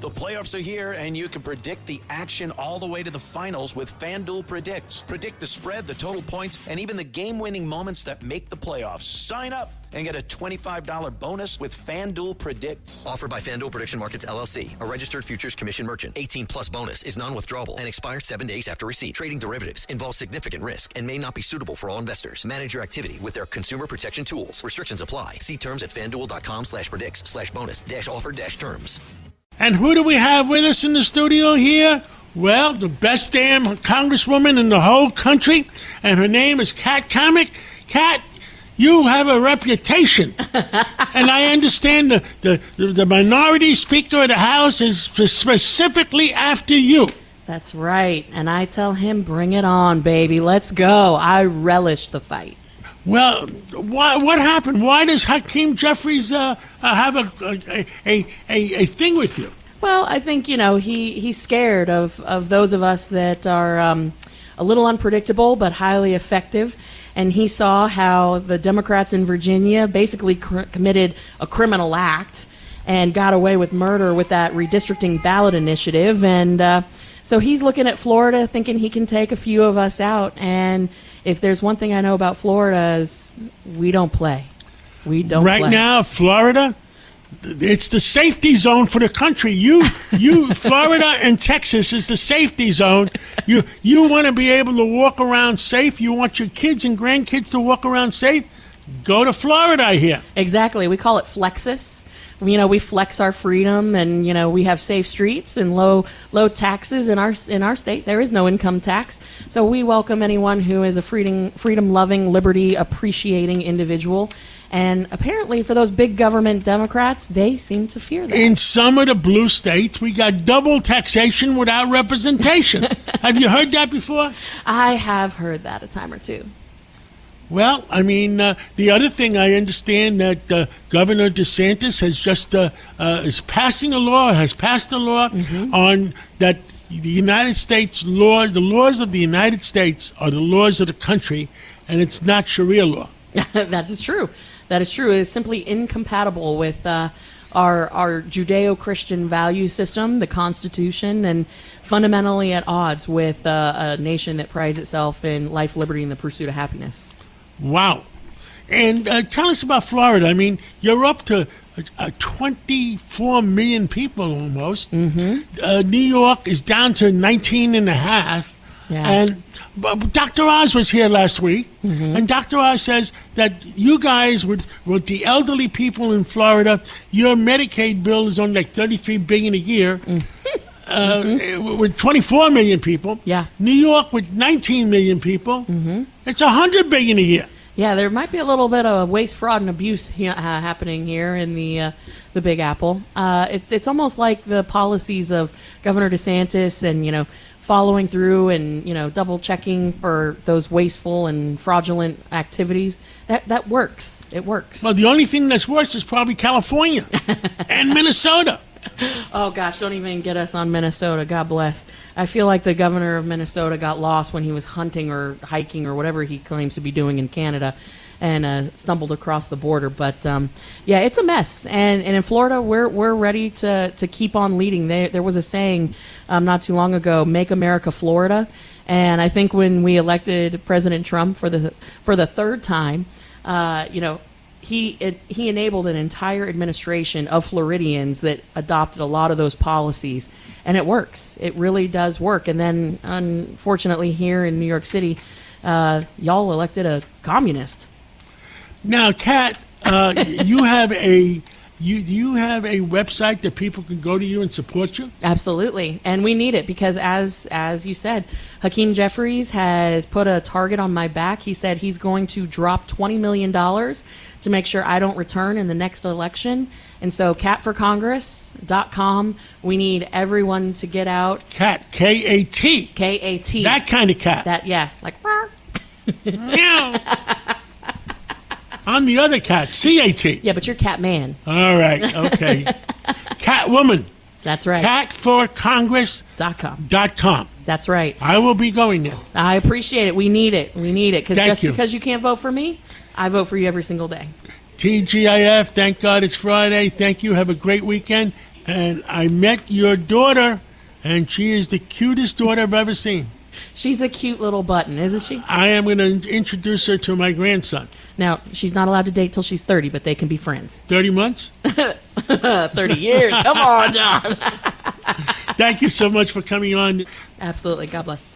The playoffs are here, and you can predict the action all the way to the finals with FanDuel Predicts. Predict the spread, the total points, and even the game-winning moments that make the playoffs. Sign up and get a $25 bonus with FanDuel Predicts. Offered by FanDuel Prediction Markets, LLC, a registered futures commission merchant. 18-plus bonus is non-withdrawable and expires 7 days after receipt. Trading derivatives involves significant risk and may not be suitable for all investors. Manage your activity with their consumer protection tools. Restrictions apply. See terms at FanDuel.com/predicts/bonus-offer-terms. And who do we have with us in the studio here? Well, the best damn congresswoman in the whole country, and her name is Cammack. Kat, you have a reputation, and I understand the minority speaker of the House is specifically after you. That's right, and I tell him, bring it on, baby. Let's go. I relish the fight. Well, what happened? Why does Hakeem Jeffries have a thing with you? Well, I think, he's scared of those of us that are a little unpredictable but highly effective. And he saw how the Democrats in Virginia basically committed a criminal act and got away with murder with that redistricting ballot initiative. And so he's looking at Florida thinking he can take a few of us out. And if there's one thing I know about Florida is we don't play. We don't play. Right now, Florida, it's the safety zone for the country. You, Florida and Texas is the safety zone. You want to be able to walk around safe. You want your kids and grandkids to walk around safe. Go to Florida, I hear. Exactly. We call it Flexus. We flex our freedom, and we have safe streets and low taxes in our state. There is no income tax, so we welcome anyone who is a freedom-loving, liberty-appreciating individual. And apparently, for those big government Democrats, they seem to fear that. In some of the blue states, we got double taxation without representation. Have you heard that before? I have heard that a time or two. Well, I mean, the other thing I understand that Governor DeSantis has just passed a law on that the United States law, the laws of the United States are the laws of the country, and it's not Sharia law. That is true. That is true. It is simply incompatible with our Judeo-Christian value system, the Constitution, and fundamentally at odds with a nation that prides itself in life, liberty, and the pursuit of happiness. Wow. And tell us about Florida. I mean, you're up to 24 million people almost. Mm-hmm. New York is down to 19 and a half. Yeah. And Dr. Oz was here last week, mm-hmm. and Dr. Oz says that you guys, with the elderly people in Florida, your Medicaid bill is only like $33 billion a year. Mm-hmm. With 24 million people. Yeah. New York with 19 million people. Mm-hmm. It's $100 billion a year. Yeah, there might be a little bit of waste, fraud, and abuse happening here in the Big Apple. It's almost like the policies of Governor DeSantis and following through and double checking for those wasteful and fraudulent activities. That works. It works. Well, the only thing that's worse is probably California and Minnesota. Oh, gosh, don't even get us on Minnesota. God bless. I feel like the governor of Minnesota got lost when he was hunting or hiking or whatever he claims to be doing in Canada and stumbled across the border. But, yeah, it's a mess. And in Florida, we're ready to keep on leading. There was a saying not too long ago, "Make America Florida." And I think when we elected President Trump for the third time, he enabled an entire administration of Floridians that adopted a lot of those policies, and it works. It really does work. And then, unfortunately, here in New York City, y'all elected a communist. Now, Kat, you have a website that people can go to you and support you? Absolutely, and we need it because, as you said, Hakeem Jeffries has put a target on my back. He said he's going to drop $20 million to make sure I don't return in the next election. And so catforcongress.com, we need everyone to get out. Cat, K-A-T. K-A-T. That kind of cat. That, yeah, like, meow. I'm the other cat, C-A-T. Yeah, but you're Catman. All right, okay. Catwoman. That's right. Catforcongress.com. That's right. I will be going there. I appreciate it. We need it. We need it. Because because you can't vote for me, I vote for you every single day. TGIF, thank God it's Friday. Thank you. Have a great weekend. and I met your daughter, and she is the cutest daughter I've ever seen. She's a cute little button, isn't she? I am going to introduce her to my grandson. Now, she's not allowed to date till she's 30, but they can be friends. 30 months? 30 years. Come on, John. Thank you so much for coming on. Absolutely. God bless.